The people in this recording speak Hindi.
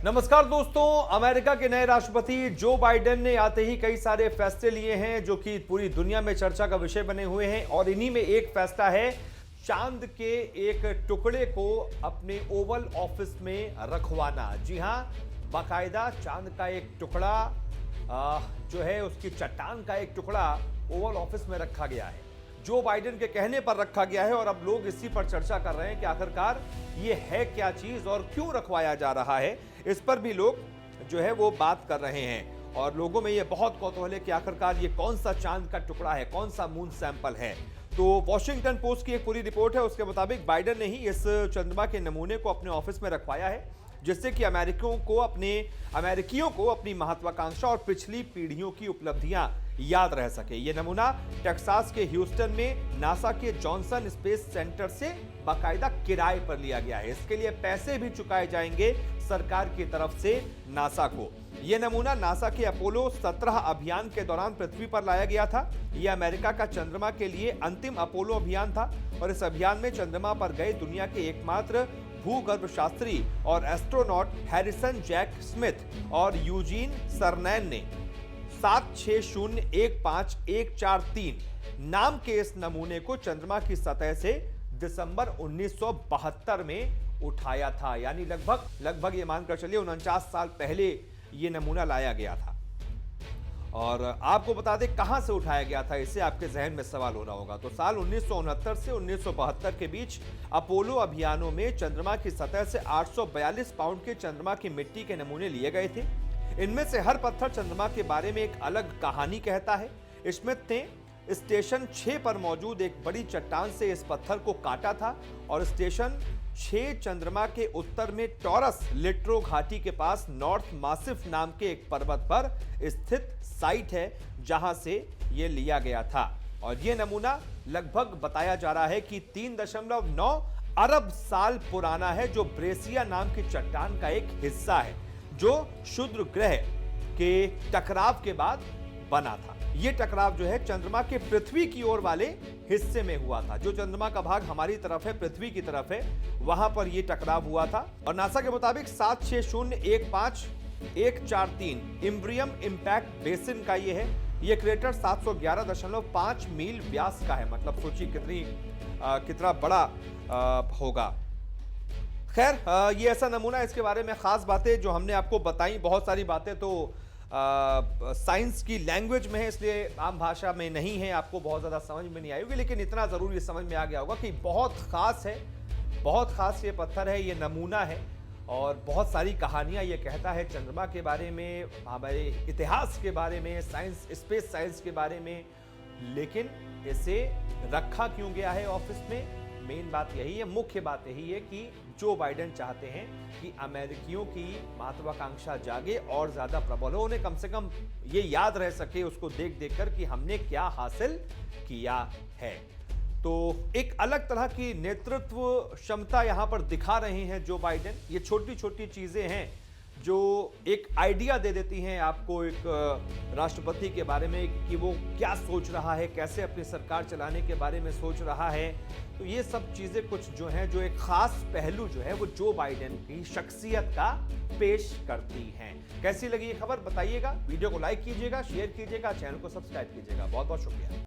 नमस्कार दोस्तों, अमेरिका के नए राष्ट्रपति जो बाइडेन ने आते ही कई सारे फैसले लिए हैं जो कि पूरी दुनिया में चर्चा का विषय बने हुए हैं। और इन्हीं में एक फैसला है चांद के एक टुकड़े को अपने ओवल ऑफिस में रखवाना। जी हां, बाकायदा चांद का एक टुकड़ा जो है उसकी चट्टान का एक टुकड़ा ओवल ऑफिस में रखा गया है। जो बाइडेन के कहने पर रखा गया है और अब लोग इसी पर चर्चा कर रहे हैं कि आखिरकार ये है क्या चीज और क्यों रखवाया जा रहा है। इस पर भी लोग जो है वो बात कर रहे हैं और लोगों में ये बहुत कौतूहल है कि आखिरकार ये कौन सा चांद का टुकड़ा है, कौन सा मून सैंपल है। तो वॉशिंगटन पोस्ट की एक पूरी रिपोर्ट है, उसके मुताबिक बाइडेन ने ही इस चंद्रमा के नमूने को अपने ऑफिस में रखवाया है जिससे कि अमेरिकियों को अपनी महत्वाकांक्षा और पिछली पीढ़ियों की उपलब्धियां याद रह सके। यह नमूना टेक्सास के ह्यूस्टन में नासा के जॉनसन स्पेस सेंटर से बाकायदा किराए पर लिया गया है। इसके लिए पैसे भी चुकाए जाएंगे सरकार की तरफ से नासा को। यह नमूना नासा के अपोलो 17 अभियान के दौरान पृथ्वी पर लाया गया था। यह अमेरिका का चंद्रमा के लिए अंतिम अपोलो अभियान था और इस अभियान में चंद्रमा पर गए दुनिया के एकमात्र भूगर्भ शास्त्री और एस्ट्रोनॉट हैरिसन जैक स्मिथ और यूजीन सरनैन ने 76015143 नाम के इस नमूने को चंद्रमा की सतह से दिसंबर 1972 में उठाया था। यानी लगभग ये मानकर चलिए 49 साल पहले ये नमूना लाया गया था। और आपको बता दें कहां से उठाया गया था, इससे आपके जहन में सवाल हो रहा होगा। तो साल 1969 से 1972 के बीच अपोलो अभियानों में चंद्रमा की सतह से 842 पाउंड के चंद्रमा की मिट्टी के नमूने लिए गए थे। इनमें से हर पत्थर चंद्रमा के बारे में एक अलग कहानी कहता है। स्मिथ ने स्टेशन 6 पर मौजूद एक बड़ी चट्टान से इस पत्थर को काटा था और स्टेशन 6 चंद्रमा के उत्तर में टॉरस लिट्रो घाटी के पास नॉर्थ मासिफ नाम के एक पर्वत पर स्थित साइट है जहां से यह लिया गया था। और यह नमूना लगभग बताया जा रहा है कि 3.9 अरब साल पुराना है, जो ब्रेसिया नाम की चट्टान का एक हिस्सा है जो क्षुद्र ग्रह के टकराव के बाद बना था। यह टकराव जो है चंद्रमा के पृथ्वी की ओर वाले हिस्से में हुआ था। जो चंद्रमा का भाग हमारी तरफ है, पृथ्वी की तरफ है, वहां पर यह टकराव हुआ था। और नासा के मुताबिक 76015143 इम्ब्रियम इंपैक्ट बेसिन का यह है। यह क्रेटर 711.5 मील व्यास का है। मतलब सोचिए कितना बड़ा होगा। खैर, ये ऐसा नमूना, इसके बारे में खास बातें जो हमने आपको बताई, बहुत सारी बातें तो साइंस की लैंग्वेज में है, इसलिए आम भाषा में नहीं है, आपको बहुत ज़्यादा समझ में नहीं आई होगी, लेकिन इतना ज़रूर ये समझ में आ गया होगा कि बहुत ख़ास है, बहुत ख़ास ये पत्थर है, ये नमूना है और बहुत सारी कहानियाँ ये कहता है चंद्रमा के बारे में, हमारे इतिहास के बारे में, साइंस, स्पेस साइंस के बारे में। लेकिन इसे रखा क्यों गया है ऑफिस में, मेन बात यही है, मुख्य बात यही है कि जो बाइडेन चाहते हैं कि अमेरिकियों की महत्वाकांक्षा जागे और ज्यादा प्रबल हो, उन्हें कम से कम ये याद रह सके उसको देख कर कि हमने क्या हासिल किया है। तो एक अलग तरह की नेतृत्व क्षमता यहां पर दिखा रहे हैं जो बाइडेन। ये छोटी छोटी चीजें हैं जो एक आइडिया दे देती हैं आपको एक राष्ट्रपति के बारे में कि वो क्या सोच रहा है, कैसे अपनी सरकार चलाने के बारे में सोच रहा है। तो ये सब चीजें कुछ जो हैं, जो एक खास पहलू जो है वो जो बाइडेन की शख्सियत का पेश करती हैं। कैसी लगी ये खबर बताइएगा, वीडियो को लाइक कीजिएगा, शेयर कीजिएगा, चैनल को सब्सक्राइब कीजिएगा। बहुत बहुत शुक्रिया।